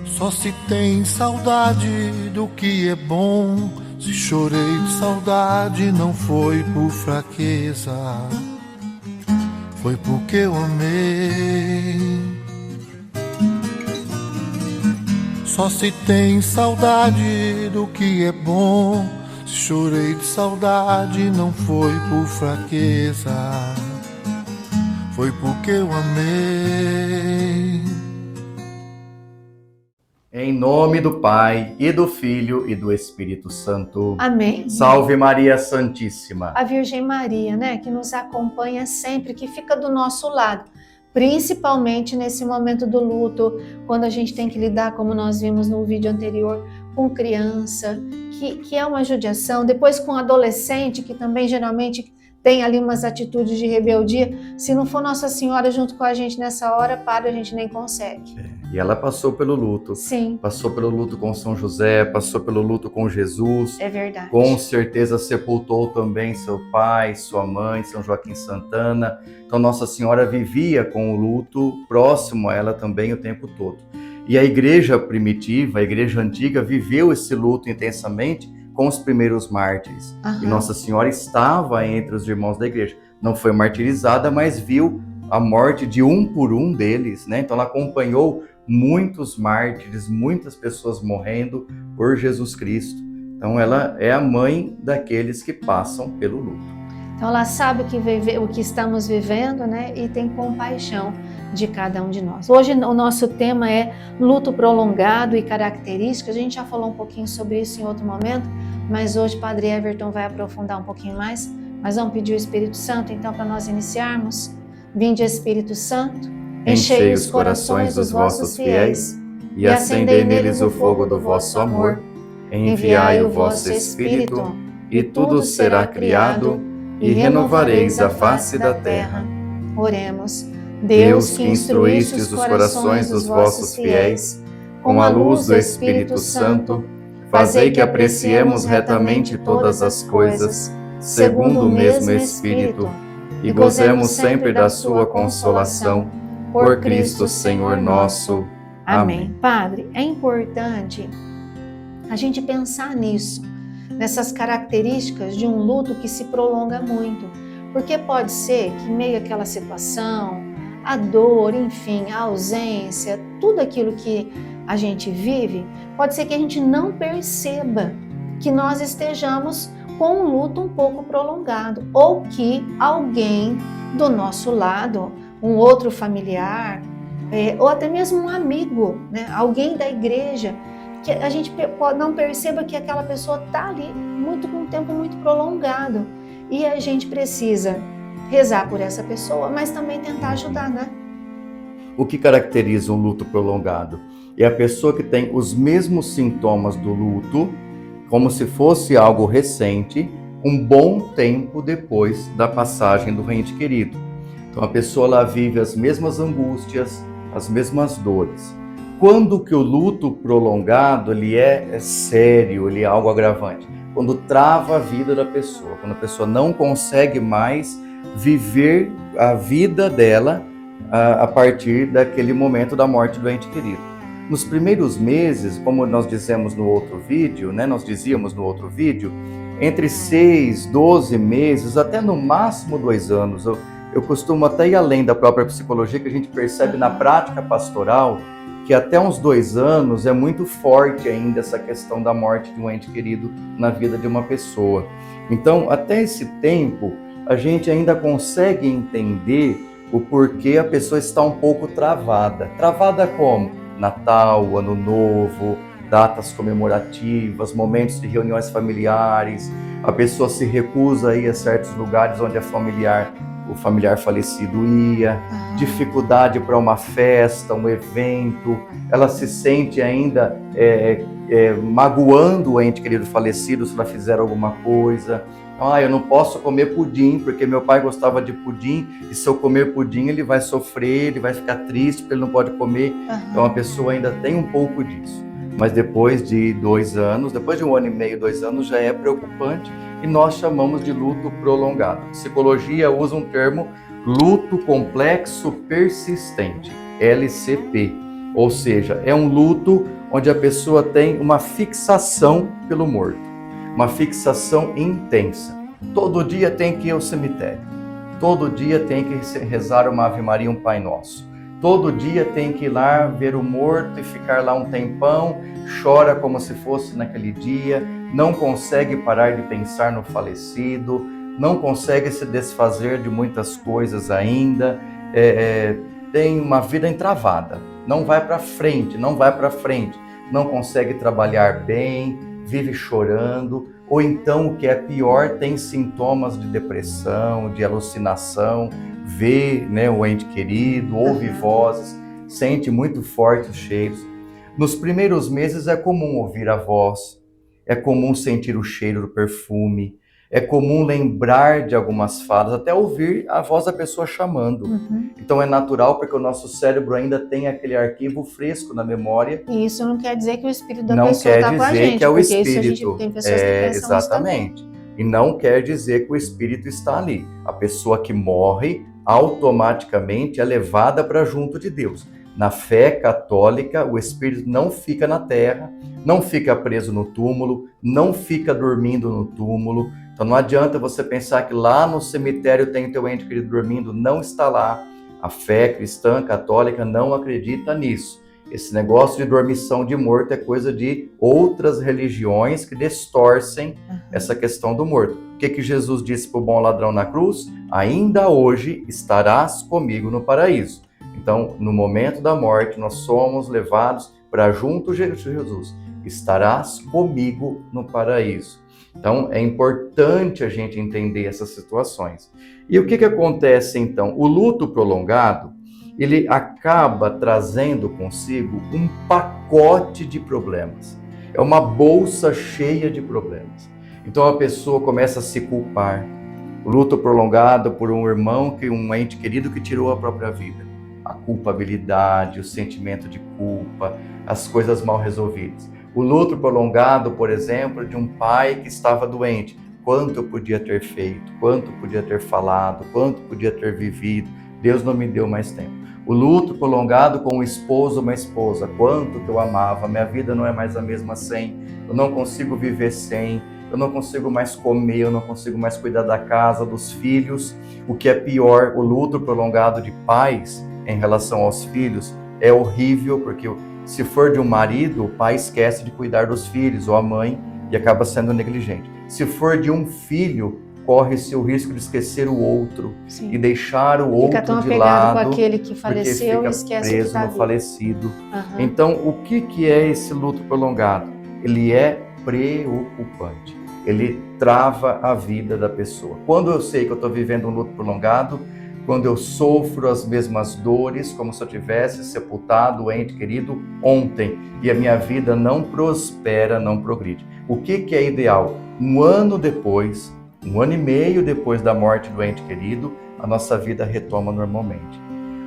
Só se tem saudade do que é bom. Se chorei de saudade, não foi por fraqueza, foi porque eu amei. Só se tem saudade do que é bom. Se chorei de saudade, não foi por fraqueza, foi porque eu amei. Em nome do Pai, e do Filho, e do Espírito Santo. Amém. Salve Maria Santíssima. A Virgem Maria, né, que nos acompanha sempre, que fica do nosso lado, principalmente nesse momento do luto, quando a gente tem que lidar, como nós vimos no vídeo anterior, com criança, que é uma judiação, depois com adolescente, que também geralmente tem ali umas atitudes de rebeldia. Se não for Nossa Senhora junto com a gente nessa hora, a gente nem consegue. E ela passou pelo luto. Sim. Passou pelo luto com São José, passou pelo luto com Jesus. É verdade. Com certeza sepultou também seu pai, sua mãe, São Joaquim Santana. Então Nossa Senhora vivia com o luto próximo a ela também o tempo todo. E a igreja primitiva, a igreja antiga, viveu esse luto intensamente com os primeiros mártires. E Nossa Senhora estava entre os irmãos da igreja. Não foi martirizada, mas viu a morte de um por um deles, né? Então ela acompanhou muitos mártires, muitas pessoas morrendo por Jesus Cristo. Então ela é a mãe daqueles que passam pelo luto. Então ela sabe o que estamos vivendo, né? E tem compaixão de cada um de nós. Hoje o nosso tema é luto prolongado e características. A gente já falou um pouquinho sobre isso em outro momento, mas hoje o Padre Everton vai aprofundar um pouquinho mais. Mas vamos pedir o Espírito Santo, então, para nós iniciarmos. Vinde, Espírito Santo, enchei os corações dos vossos fiéis e acendei neles o fogo do vosso amor. Enviai o vosso Espírito, e tudo será criado, e renovareis a face da terra. Oremos. Deus, que instruístes os corações dos vossos fiéis, com a luz do Espírito Santo, fazei que apreciemos retamente todas as coisas, segundo o mesmo Espírito, e gozemos sempre da sua consolação, por Cristo Senhor nosso. Amém. Padre, é importante a gente pensar nisso, nessas características de um luto que se prolonga muito, porque pode ser que meio àquela situação, a dor, enfim, a ausência, tudo aquilo que a gente vive, pode ser que a gente não perceba que nós estejamos com um luto um pouco prolongado, ou que alguém do nosso lado, um outro familiar, ou até mesmo um amigo, né, alguém da igreja, que a gente não perceba que aquela pessoa está ali com um tempo muito prolongado, e a gente precisa rezar por essa pessoa, mas também tentar ajudar, né? O que caracteriza um luto prolongado? É a pessoa que tem os mesmos sintomas do luto, como se fosse algo recente, um bom tempo depois da passagem do ente querido. Então a pessoa lá vive as mesmas angústias, as mesmas dores. Quando que o luto prolongado ele é sério, ele é algo agravante? Quando trava a vida da pessoa, quando a pessoa não consegue mais viver a vida dela a partir daquele momento da morte do ente querido. Nos primeiros meses, como nós dizíamos no outro vídeo, entre 6, 12 meses, até no máximo 2 anos, eu costumo até ir além da própria psicologia, que a gente percebe na prática pastoral, que até uns 2 anos é muito forte ainda essa questão da morte de um ente querido na vida de uma pessoa. Então, até esse tempo, a gente ainda consegue entender o porquê a pessoa está um pouco travada. Travada como? Natal, Ano Novo, datas comemorativas, momentos de reuniões familiares. A pessoa se recusa a ir a certos lugares onde o familiar falecido ia. Dificuldade para uma festa, um evento. Ela se sente ainda magoando o ente querido falecido se ela fizer alguma coisa. Eu não posso comer pudim, porque meu pai gostava de pudim, e se eu comer pudim ele vai sofrer, ele vai ficar triste porque ele não pode comer. Então a pessoa ainda tem um pouco disso. Mas depois de 2 anos, depois de 1 ano e meio, 2 anos, já é preocupante e nós chamamos de luto prolongado. A psicologia usa um termo luto complexo persistente, LCP. Ou seja, é um luto onde a pessoa tem uma fixação pelo morto, uma fixação intensa. Todo dia tem que ir ao cemitério, todo dia tem que rezar uma Ave Maria, um Pai Nosso, todo dia tem que ir lá ver o morto e ficar lá um tempão, chora como se fosse naquele dia, não consegue parar de pensar no falecido, não consegue se desfazer de muitas coisas ainda, tem uma vida entravada, não vai para frente, não consegue trabalhar bem, vive chorando, ou então, o que é pior, tem sintomas de depressão, de alucinação, vê, né, o ente querido, ouve vozes, sente muito forte os cheiros. Nos primeiros meses é comum ouvir a voz, é comum sentir o cheiro do perfume, é comum lembrar de algumas falas, até ouvir a voz da pessoa chamando. Então é natural, porque o nosso cérebro ainda tem aquele arquivo fresco na memória. E isso não quer dizer que o espírito da pessoa está com a gente. Não quer dizer que é o espírito. Isso a gente tem pessoas que pensam exatamente. Isso também. E não quer dizer que o espírito está ali. A pessoa que morre, automaticamente é levada para junto de Deus. Na fé católica, o espírito não fica na terra, não fica preso no túmulo, não fica dormindo no túmulo. Então não adianta você pensar que lá no cemitério tem teu ente querido dormindo, não está lá. A fé cristã católica não acredita nisso. Esse negócio de dormição de morto é coisa de outras religiões que distorcem essa questão do morto. O que Jesus disse para o bom ladrão na cruz? Ainda hoje estarás comigo no paraíso. Então, no momento da morte, nós somos levados para junto de Jesus. Estarás comigo no paraíso. Então, é importante a gente entender essas situações. E o que acontece, então? O luto prolongado, ele acaba trazendo consigo um pacote de problemas. É uma bolsa cheia de problemas. Então, a pessoa começa a se culpar. O luto prolongado por um irmão, um ente querido que tirou a própria vida. A culpabilidade, o sentimento de culpa, as coisas mal resolvidas. O luto prolongado, por exemplo, de um pai que estava doente. Quanto eu podia ter feito, quanto podia ter falado, quanto podia ter vivido. Deus não me deu mais tempo. O luto prolongado com um esposo ou uma esposa. Quanto que eu amava, minha vida não é mais a mesma sem. Eu não consigo viver sem. Eu não consigo mais comer, eu não consigo mais cuidar da casa, dos filhos. O que é pior, o luto prolongado de pais em relação aos filhos é horrível, porque se for de um marido, o pai esquece de cuidar dos filhos, ou a mãe, e acaba sendo negligente. Se for de um filho, corre-se o risco de esquecer o outro. Sim. E deixar o outro de lado. Fica tão apegado com aquele que faleceu e esquece preso que está no falecido. Então, o que é esse luto prolongado? Ele é preocupante. Ele trava a vida da pessoa. Quando eu sei que eu estou vivendo um luto prolongado, quando eu sofro as mesmas dores, como se eu tivesse sepultado o ente querido ontem, e a minha vida não prospera, não progride. O que é ideal? Um ano depois, 1 ano e meio depois da morte do ente querido, a nossa vida retoma normalmente.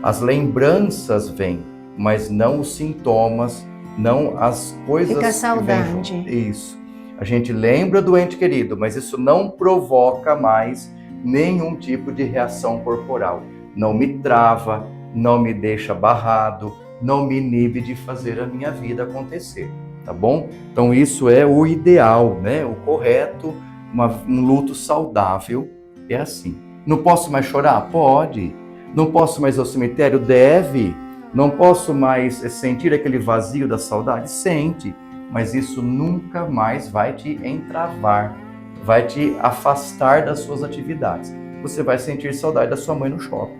As lembranças vêm, mas não os sintomas, não as coisas Fica a saudade. Que vêm. Isso. A gente lembra do ente querido, mas isso não provoca mais nenhum tipo de reação corporal. Não me trava, não me deixa barrado, não me inibe de fazer a minha vida acontecer, tá bom? Então isso é o ideal, né? O correto, um luto saudável é assim. Não posso mais chorar? Pode. Não posso mais ir ao cemitério? Deve. Não posso mais sentir aquele vazio da saudade? Sente. Mas isso nunca mais vai te entravar, vai te afastar das suas atividades. Você vai sentir saudade da sua mãe no shopping.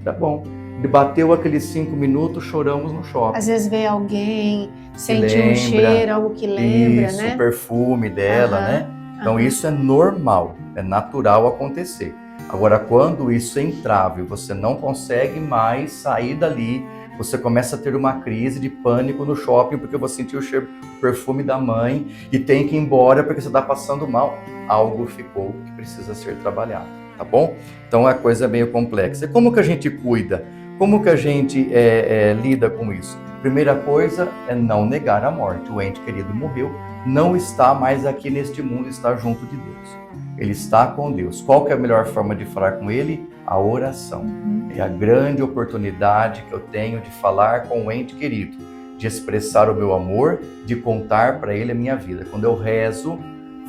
Tá bom. Bateu aqueles 5 minutos, choramos no shopping. Às vezes vê alguém, sente um cheiro, algo que lembra, isso, né? Isso, o perfume dela, né? Então isso é normal, é natural acontecer. Agora, quando isso é entrave, você não consegue mais sair dali, você começa a ter uma crise de pânico no shopping porque você sentiu o cheiro, o perfume da mãe e tem que ir embora porque você está passando mal. Algo ficou que precisa ser trabalhado, tá bom? Então a coisa é meio complexa. E como que a gente cuida? Como que a gente lida com isso? Primeira coisa é não negar a morte. O ente querido morreu, não está mais aqui neste mundo, está junto de Deus. ele está com Deus. Qual que é a melhor forma de falar com ele? A oração. É a grande oportunidade que eu tenho de falar com o ente querido, de expressar o meu amor, de contar para ele a minha vida. Quando eu rezo,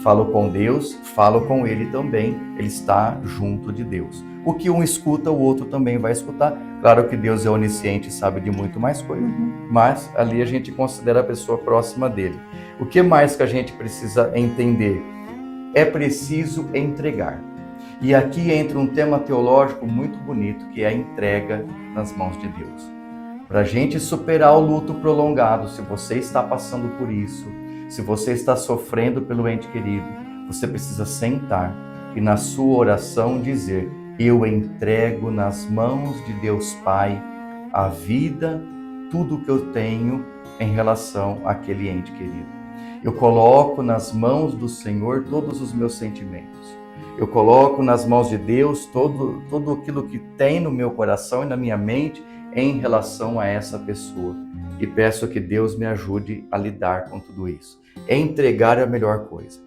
falo com Deus, falo com ele também, ele está junto de Deus. O que um escuta, o outro também vai escutar. Claro que Deus é onisciente e sabe de muito mais coisa, mas ali a gente considera a pessoa próxima dele. O que mais que a gente precisa entender? É preciso entregar. E aqui entra um tema teológico muito bonito, que é a entrega nas mãos de Deus. Para a gente superar o luto prolongado, se você está passando por isso, se você está sofrendo pelo ente querido, você precisa sentar e na sua oração dizer: eu entrego nas mãos de Deus Pai a vida, tudo que eu tenho em relação àquele ente querido. Eu coloco nas mãos do Senhor todos os meus sentimentos. Eu coloco nas mãos de Deus todo aquilo que tem no meu coração e na minha mente em relação a essa pessoa. E peço que Deus me ajude a lidar com tudo isso. Entregar é a melhor coisa.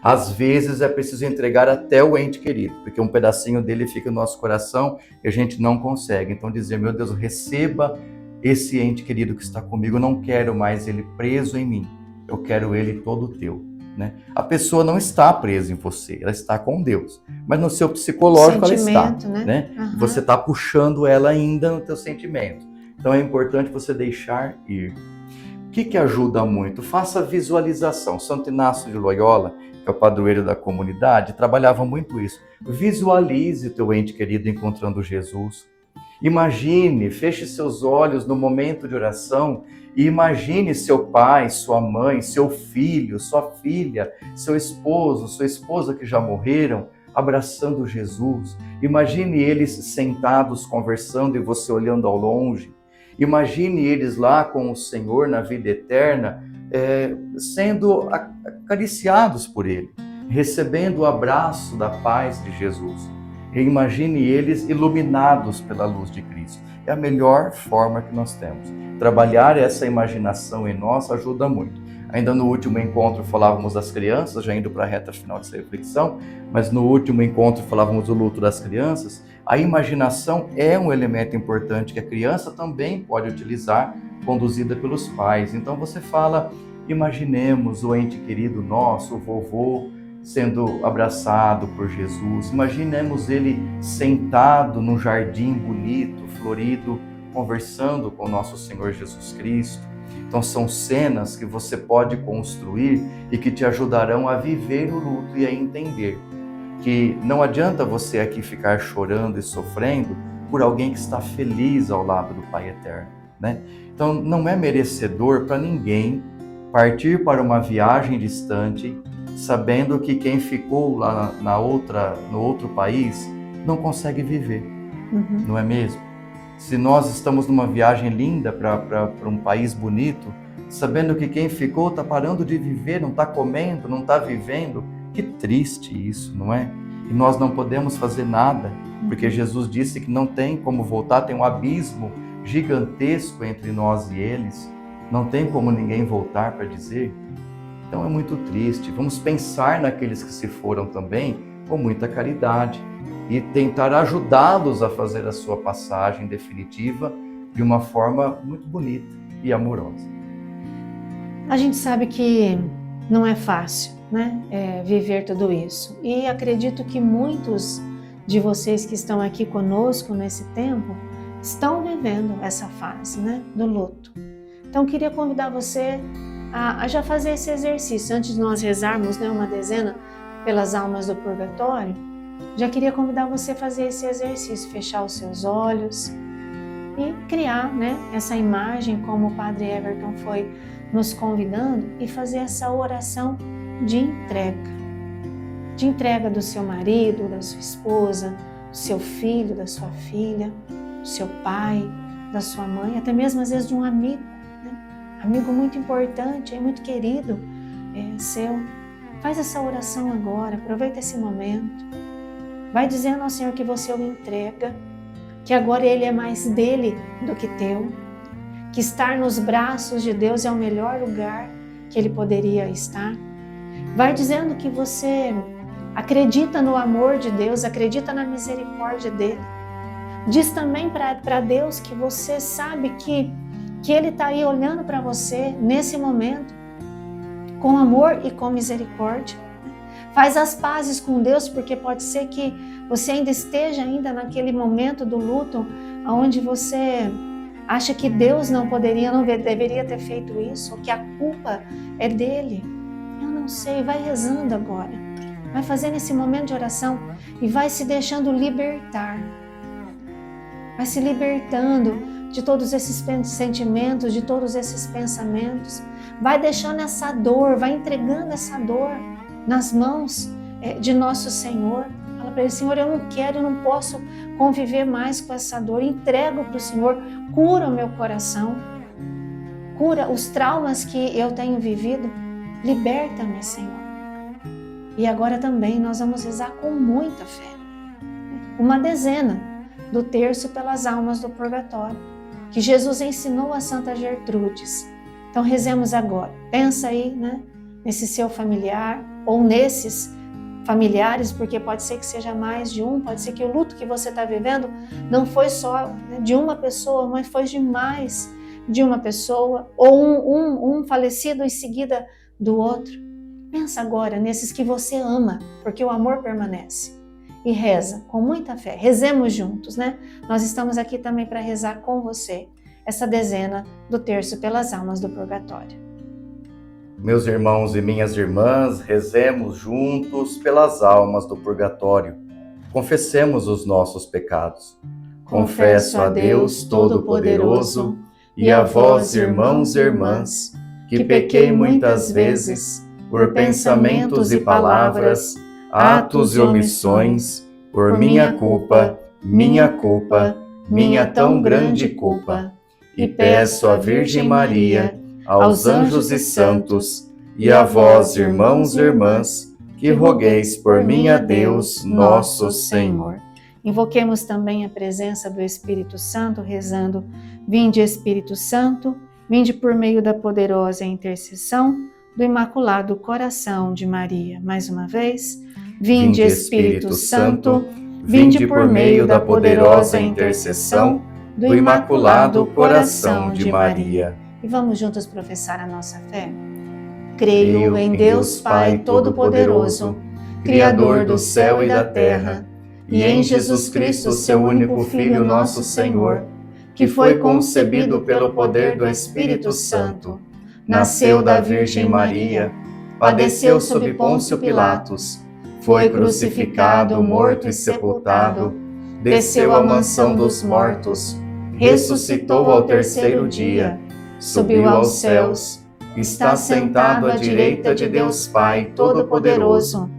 Às vezes é preciso entregar até o ente querido, porque um pedacinho dele fica no nosso coração e a gente não consegue. Então dizer: meu Deus, receba esse ente querido que está comigo, eu não quero mais ele preso em mim, eu quero ele todo teu. Né? A pessoa não está presa em você, ela está com Deus, mas no seu psicológico ela está. Né? Você está puxando ela ainda no teu sentimento. Então é importante você deixar ir. O que ajuda muito? Faça visualização. Santo Inácio de Loyola, que é o padroeiro da comunidade, trabalhava muito isso. Visualize o teu ente querido encontrando Jesus. Imagine, feche seus olhos no momento de oração e imagine seu pai, sua mãe, seu filho, sua filha, seu esposo, sua esposa que já morreram, abraçando Jesus. Imagine eles sentados conversando e você olhando ao longe. Imagine eles lá com o Senhor na vida eterna, sendo acariciados por Ele, recebendo o abraço da paz de Jesus. E imagine eles iluminados pela luz de Cristo. É a melhor forma que nós temos. Trabalhar essa imaginação em nós ajuda muito. Ainda no último encontro falávamos das crianças, já indo para a reta final dessa reflexão, mas no último encontro falávamos do luto das crianças. A imaginação é um elemento importante que a criança também pode utilizar, conduzida pelos pais. Então você fala: imaginemos o ente querido nosso, o vovô, sendo abraçado por Jesus. Imaginemos ele sentado num jardim bonito, florido, conversando com o nosso Senhor Jesus Cristo. Então são cenas que você pode construir e que te ajudarão a viver o luto e a entender que não adianta você aqui ficar chorando e sofrendo por alguém que está feliz ao lado do Pai Eterno, né? Então não é merecedor para ninguém partir para uma viagem distante sabendo que quem ficou lá no outro país não consegue viver, não é mesmo? Se nós estamos numa viagem linda para um país bonito, sabendo que quem ficou está parando de viver, não está comendo, não está vivendo, que triste isso, não é? E nós não podemos fazer nada, porque Jesus disse que não tem como voltar, tem um abismo gigantesco entre nós e eles, não tem como ninguém voltar para dizer. Então é muito triste. Vamos pensar naqueles que se foram também com muita caridade e tentar ajudá-los a fazer a sua passagem definitiva de uma forma muito bonita e amorosa. A gente sabe que não é fácil, né, viver tudo isso. E acredito que muitos de vocês que estão aqui conosco nesse tempo estão vivendo essa fase, né, do luto. Então queria convidar você a já fazer esse exercício. Antes de nós rezarmos, né, uma dezena pelas almas do purgatório, já queria convidar você a fazer esse exercício, fechar os seus olhos e criar, né, essa imagem como o Padre Everton foi nos convidando e fazer essa oração de entrega do seu marido, da sua esposa, do seu filho, da sua filha, do seu pai, da sua mãe, até mesmo às vezes de um amigo, né? Amigo muito importante, muito querido seu. Faz essa oração agora, aproveita esse momento. Vai dizendo ao Senhor que você o entrega, que agora Ele é mais dele do que teu, que estar nos braços de Deus é o melhor lugar que Ele poderia estar. Vai dizendo que você Acredita no amor de Deus, acredita na misericórdia dele. Diz também para Deus que você sabe que Ele está aí olhando para você nesse momento, com amor e com misericórdia. Faz as pazes com Deus, porque pode ser que você ainda esteja naquele momento do luto, onde você acha que Deus não deveria ter feito isso, ou que a culpa é dele. Eu não sei, vai rezando agora. Vai fazendo esse momento de oração e vai se deixando libertar. Vai se libertando de todos esses sentimentos, de todos esses pensamentos. Vai deixando essa dor, vai entregando essa dor nas mãos de nosso Senhor. Fala para ele: Senhor, eu não quero, eu não posso conviver mais com essa dor. Entrego para o Senhor, cura o meu coração. Cura os traumas que eu tenho vivido. Liberta-me, Senhor. E agora também nós vamos rezar com muita fé. Uma dezena do terço pelas almas do purgatório, que Jesus ensinou a Santa Gertrudes. Então rezemos agora. Pensa aí, nesse seu familiar, ou nesses familiares, porque pode ser que seja mais de um, pode ser que o luto que você está vivendo não foi só de uma pessoa, mas foi de mais de uma pessoa, ou um falecido em seguida do outro. Pensa agora nesses que você ama, porque o amor permanece. E reza com muita fé. Rezemos juntos, Nós estamos aqui também para rezar com você essa dezena do terço pelas almas do purgatório. Meus irmãos e minhas irmãs, rezemos juntos pelas almas do purgatório. Confessemos os nossos pecados. Confesso a Deus Todo-Poderoso e a vós, irmãos e irmãs, que pequei muitas vezes por pensamentos e palavras, atos e omissões, por minha culpa, minha tão grande culpa. E peço à Virgem Maria, aos anjos e santos, e a vós, irmãos e irmãs, que rogueis por mim a Deus, nosso Senhor. Invoquemos também a presença do Espírito Santo, rezando: Vinde, Espírito Santo, vinde por meio da poderosa intercessão do Imaculado Coração de Maria. Mais uma vez, vinde, Espírito Santo, vinde por meio da poderosa intercessão do Imaculado Coração de Maria. E vamos juntos professar a nossa fé. Creio em Deus Pai Todo-Poderoso, Criador do céu e da terra, e em Jesus Cristo, seu único Filho, nosso Senhor, que foi concebido pelo poder do Espírito Santo, nasceu da Virgem Maria, padeceu sob Pôncio Pilatos, foi crucificado, morto e sepultado, desceu à mansão dos mortos, ressuscitou ao terceiro dia, subiu aos céus, está sentado à direita de Deus Pai Todo-Poderoso,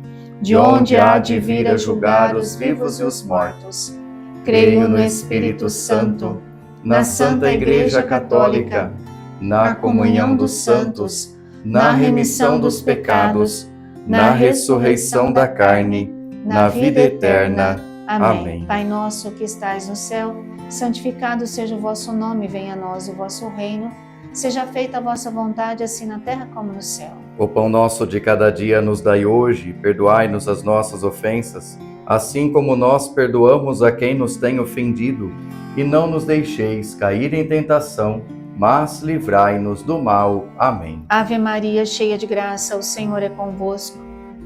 de onde há de vir a julgar os vivos e os mortos. Creio no Espírito Santo, na Santa Igreja Católica, na comunhão dos santos, na remissão dos pecados, na ressurreição da carne, na vida eterna. Amém. Pai nosso que estais no céu, santificado seja o vosso nome, venha a nós o vosso reino, seja feita a vossa vontade, assim na terra como no céu. O pão nosso de cada dia nos dai hoje, perdoai-nos as nossas ofensas, assim como nós perdoamos a quem nos tem ofendido, e não nos deixeis cair em tentação, mas livrai-nos do mal. Amém. Ave Maria, cheia de graça, o Senhor é convosco.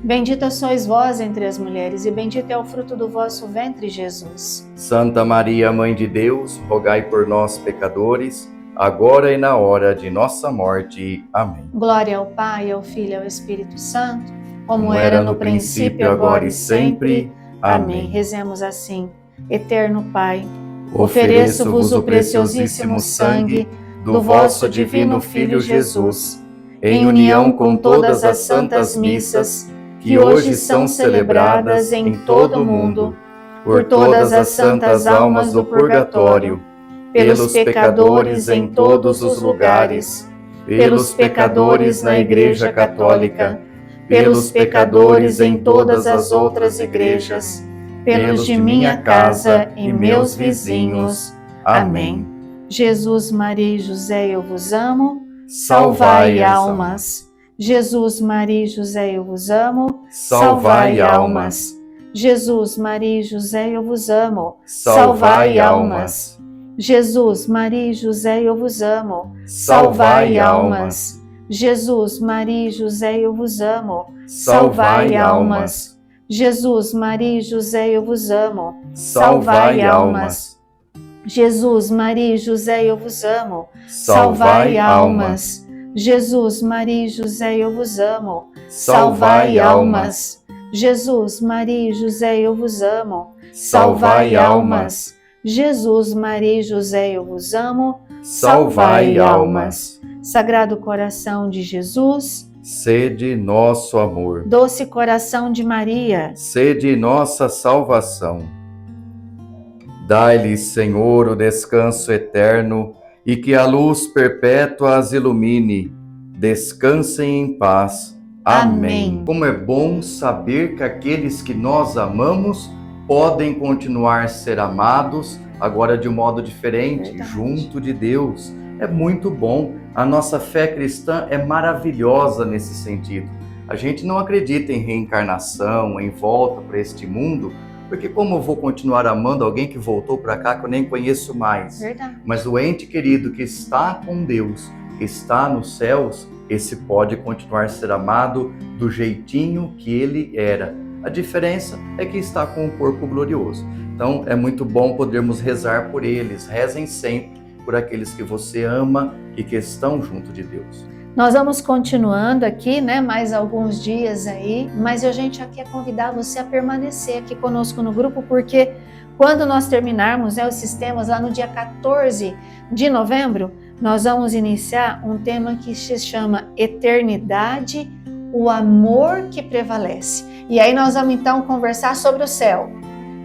Bendita sois vós entre as mulheres, e bendito é o fruto do vosso ventre, Jesus. Santa Maria, Mãe de Deus, rogai por nós, pecadores, agora e na hora de nossa morte. Amém. Glória ao Pai, ao Filho e ao Espírito Santo, como era no princípio, agora e sempre. Amém. Rezemos assim: Eterno Pai, ofereço-vos o preciosíssimo sangue do vosso divino Filho Jesus, em união com todas as santas missas que hoje são celebradas em todo o mundo, por todas as santas almas do purgatório, pelos pecadores em todos os lugares, pelos pecadores na Igreja Católica, pelos pecadores em todas as outras igrejas, pelos de minha casa e meus vizinhos. Amém. Jesus, Maria e José, eu vos amo. Salvai almas. Jesus, Maria e José, eu vos amo. Salvai almas. Jesus, Maria e José, eu vos amo. Salvai almas. Jesus, Maria e José, eu vos amo. Salvai almas. Jesus, Maria e José, eu vos amo. Salvai almas. Jesus, Maria e José, eu vos amo. Salvai almas. Jesus, Maria e José, eu vos amo. Salvai almas. Jesus, Maria e José, eu vos amo. Salvai almas. Jesus, Maria e José, eu vos amo. Salvai almas. Jesus, Maria e José, eu vos amo. Salvai almas. Sagrado coração de Jesus, Sede nosso amor. doce coração de Maria, Sede nossa salvação. Dai-lhes, Senhor, o descanso eterno e que a luz perpétua as ilumine. Descansem em paz. Amém. Como é bom saber que aqueles que nós amamos podem continuar a ser amados, agora de um modo diferente, Verdade. junto de Deus. É muito bom. A nossa fé cristã é maravilhosa nesse sentido. A gente não acredita em reencarnação, em volta para este mundo, porque como eu vou continuar amando alguém que voltou para cá que eu nem conheço mais? verdade. Mas o ente querido que está com Deus, que está nos céus, esse pode continuar a ser amado do jeitinho que ele era. A diferença é que está com um corpo glorioso. Então é muito bom podermos rezar por eles. Rezem sempre por aqueles que você ama e que estão junto de Deus. Nós vamos continuando aqui, né, mais alguns dias aí, mas a gente já quer convidar você a permanecer aqui conosco no grupo, porque quando nós terminarmos, né, os sistemas lá no dia 14 de novembro, nós vamos iniciar um tema que se chama Eternidade, o amor que prevalece. E aí nós vamos então conversar sobre o céu,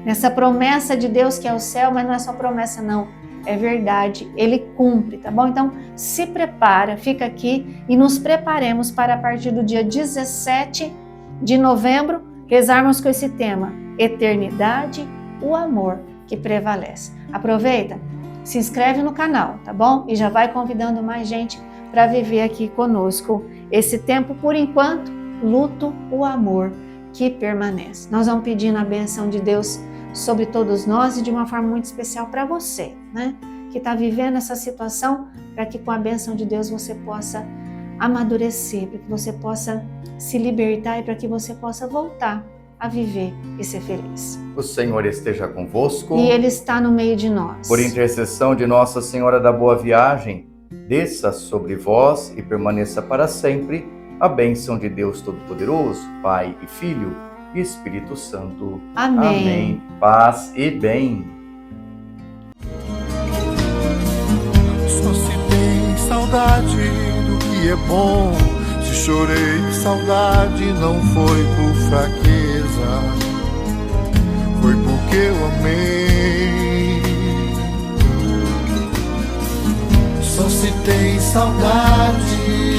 nessa promessa de Deus que é o céu, mas não é só promessa não. É verdade, ele cumpre, tá bom? Então se prepara, fica aqui e nos preparemos para a partir do dia 17 de novembro rezarmos com esse tema, Eternidade, o amor que prevalece. Aproveita, se inscreve no canal, tá bom? E já vai convidando mais gente para viver aqui conosco esse tempo, por enquanto, luto, o amor que permanece. Nós vamos pedindo a bênção de Deus sobre todos nós e de uma forma muito especial para você, né? Que está vivendo essa situação, para que com a bênção de Deus você possa amadurecer, para que você possa se libertar e para que você possa voltar a viver e ser feliz. O Senhor esteja convosco. E Ele está no meio de nós. Por intercessão de Nossa Senhora da Boa Viagem, desça sobre vós e permaneça para sempre a bênção de Deus Todo-Poderoso, Pai e Filho e Espírito Santo. Amém. Amém. Paz e bem. Só se tem saudade do que é bom. Se chorei, saudade não foi por fraqueza, foi porque eu amei. Só se tem saudade